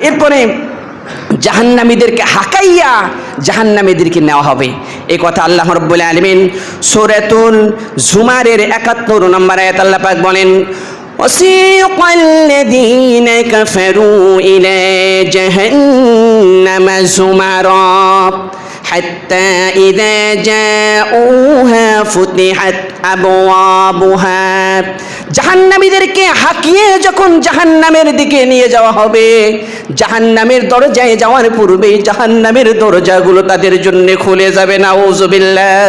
এরপরে জাহান্নামীদেরকে হাকাইয়া জাহান্নামীদেরকে নেওয়া হবে। এই কথা আল্লাহ রাব্বুল আলামিন সূরাতুল জুমারের ৭১ নম্বর আয়াত আল্লাহ পাক বলেন, ওয়াসিকাল্লাযীনা কাফারু ইলা জাহান্নামা যুমারা হাত্তা ইযা জাউহা ফুতিহাত আবওয়াবুহা। জাহান্নামীদেরকে হাঁকিয়ে যখন জাহান্নামের দিকে নিয়ে যাওয়া হবে, জাহান্নামের দরজায় যাওয়ার পূর্বেই জাহান্নামের দরজাগুলো তাদের জন্য খুলে যাবে। নাউযুবিল্লাহ।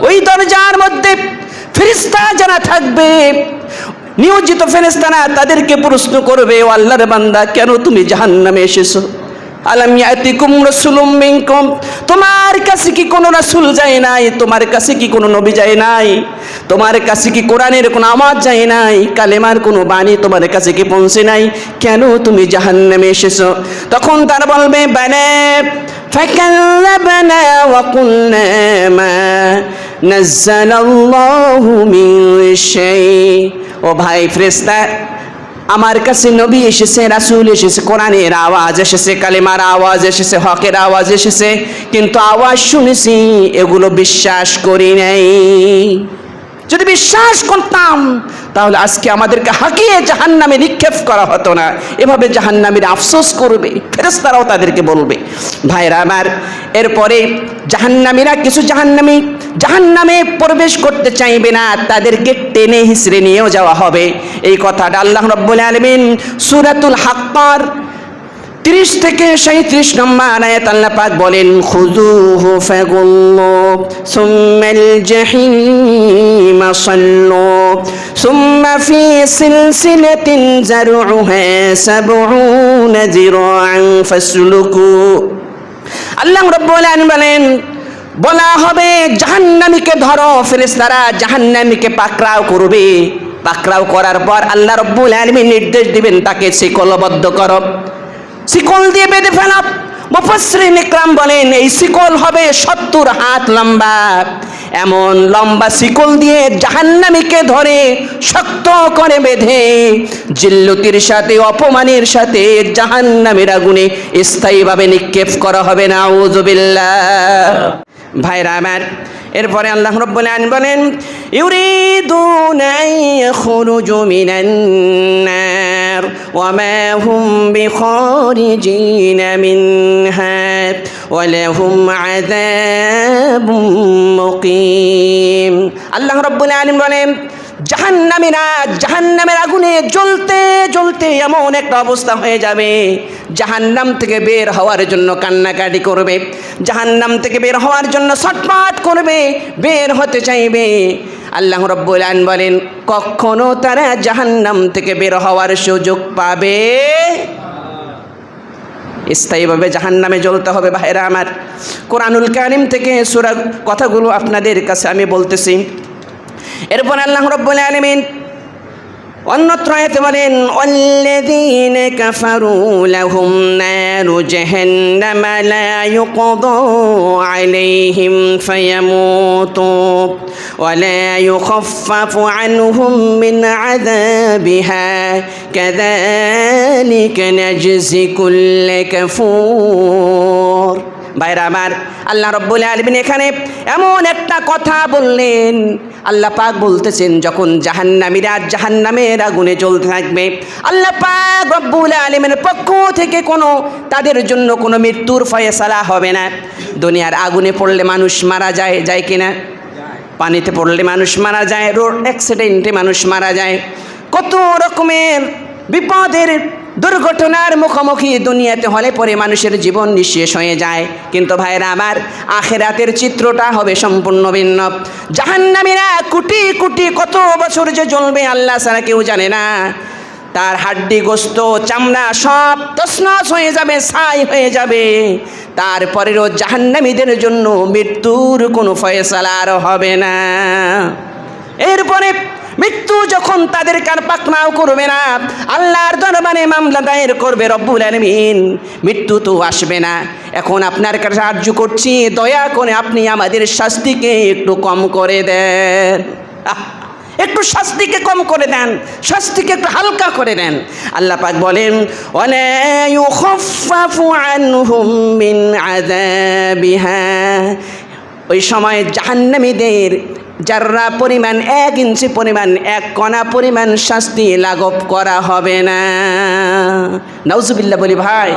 ওই দরজার মধ্যে ফেরেশতা যারা থাকবে, নিয়োজিত ফেরেশতারা তাদেরকে প্রশ্ন করবে, ও আল্লাহর বান্দা, কেন তুমি জাহান্নামে এসেছো? আলাম ইয়াতিকুম রাসূলুম মিনকুম, তোমার কাছে কি কোনো রাসূল যায় নাই? তোমার কাছে কি কোনো নবী যায় নাই? তোমার কাছে কি কোরআনের কোনো আওয়াজ যায় নাই? কালেমার কোনো বাণী তোমার কাছে কি পৌঁছে নাই? কেন তুমি জাহান্নামে এসেছো? তখন তারা বলবে, বালা ফাকাল্লাবনা ওয়া কুলনা মা নাযালাল্লাহু মিন শাই। ও ভাই ফেরেশতা, আমার কাছে নবী এসেছে, রাসূল এসেছে, কোরআনের আওয়াজ এসেছে, কালেমার আওয়াজ এসেছে, হকের আওয়াজ এসেছে, কিন্তু আওয়াজ শুনেছি, এগুলো বিশ্বাস করি নাই। যদি বিশ্বাস করতাম তাহলে আজকে আমাদেরকে হাঁকিয়ে জাহান্নামে নিক্ষেপ করা হতো না। এভাবে জাহান্নামীরা আফসোস করবে, ফেরেশতারাও তাদেরকে বলবে। ভাইরা আমার, এরপরে জাহান্নামীরা কিছু জাহান্নামে প্রবেশ করতে চাইবে না, তাদেরকে টেনে হিঁচড়ে নিয়েও যাওয়া হবে। এই কথাটা আল্লাহ রাব্বুল আলামিন সূরাতুল হাক্কার 30 থেকে 37 নম্বর আয়াত আল্লাহ পাক বলেন, খুযুহু ফাগুল্লু সুম্মাল জাহিমা সাল্লু সুম্মা ফি সিলসিলাতিন যারউহা 70 যিরাআন ফাসলুকু। আল্লাহ রাব্বুল আলামিন বলেন, বলা হবে জাহান্নামীকে ধরো। ফেরেশতারা জাহান্নামীকে পাকড়াও করবে। পাকড়াও করার পর আল্লাহ রাব্বুল আলামিন নির্দেশ দিবেন, তাকে শিকলবদ্ধ করো, শিকল দিয়ে বেঁধে ফেলা। মুফাসসিরিন ইকরাম বলেন, এই শিকল হবে 70 হাত লম্বা। এমন লম্বা শিকল দিয়ে জাহান্নামীকে ধরে শক্ত করে বেঁধে জিল্লতির সাথে, অপমানের সাথে জাহান্নামের আগুনে স্থায়ীভাবে নিক্ষেপ করা হবে। নাউযুবিল্লাহ। ভাইরা আমার, এরপরে আল্লাহ রাব্বুল আলামিন বলেন, ইউরিদুনা আন ইয়াখরুজু মিনান নার ওয়া মা হুম বিখারিজিনা মিনহা ওয়া লাহুম আযাবুম মুকিম। আল্লাহ রাব্বুল আলামিন বলেন, জাহান্নামীরা জাহান্নামের আগুনে জ্বলতে জ্বলতে এমন একটা অবস্থা হয়ে যাবে, জাহান্নাম থেকে বের হওয়ার জন্য কান্নাকাটি করবে, জাহান্নাম থেকে বের হওয়ার জন্য ছটফট করবে, বের হতে চাইবে। আল্লাহ রাব্বুল আলামিন বলেন, কখনো তারা জাহান্নাম থেকে বের হওয়ার সুযোগ পাবে? স্থায়ীভাবে জাহান্নামে জ্বলতে হবে। ভাইরা আমার, কোরআনুল কারীম থেকে সূরা কথাগুলো আপনাদের কাছে আমি বলতেছি। এরপর আল্লাহ রাব্বুল আলামিন অন্যত্র আয়াতে বলেন, ওয়াল্লাযীনা কাফারু লাহুম নারু জাহান্নামা লা ইউকদা আলাইহিম ফায়ামুতু ওয়া লা ইউখাফফাফু আনহুম মিন আযাবিহা কাযালিকা নাজজি কুল্লা কাফুর। ভাইরা আমার, আল্লাহ রাব্বুল আলামিন এখানে এমন একটা কথা বললেন। আল্লাহ পাক বলতেছেন, যখন জাহান্নামীরা জাহান্নামের আগুনে জ্বলতে থাকবে, আল্লাহ পাক রব্বুল আলামিনের পক্ষ থেকে তাদের জন্য কোনো মৃত্যুর ফয়সালা হবে না। দুনিয়ার আগুনে পড়লে মানুষ মারা যায়, যায় কিনা? পানিতে পড়লে মানুষ মারা যায়, রোড অ্যাক্সিডেন্টে মানুষ মারা যায়, কত রকমের বিপদের দুর্ঘটনার মুখোমুখি দুনিয়াতে হলে পরে মানুষের জীবন নিঃশেষ হয়ে যায়। কিন্তু ভাইরা আমার, আখিরাতের চিত্রটা হবে সম্পূর্ণ ভিন্ন। জাহান্নামীরা কোটি কোটি কত বছর যে জ্বলবে আল্লাহ ছাড়া কেউ জানে না। তার হাড্ডি গোস্ত চামড়া সব তছনছ হয়ে যাবে, ছাই হয়ে যাবে। তারপরেও জাহান্নামীদের জন্য মৃত্যুর কোনো ফয়সালা আর হবে না। এরপরে মৃত্যু যখন তাদের কার পাকনাও করবে না, আল্লাহর দরবারে মামলা দায়ের করবে রব্বুল আলামিন, মৃত্যু তো আসবে না। এখন আপনার কাছে আরজ করছি, দয়া করে আপনি আমাদের শাস্তিকে একটু কম করে দেন। একটু শাস্তিকে কম করে দেন, শাস্তিকে একটু হালকা করে দেন। আল্লাহ পাক বলেন ওয়ালা ইউখাফফাফু আনহুম মিন আযাবিহা, ওই সময় জাহান্নামীদের যারা পরিমাণ 1 ইঞ্চি পরিমাণ 1 কণা পরিমাণ শাস্তি লাঘব করা হবে না। নাউজুবিল্লাহ বলি ভাই।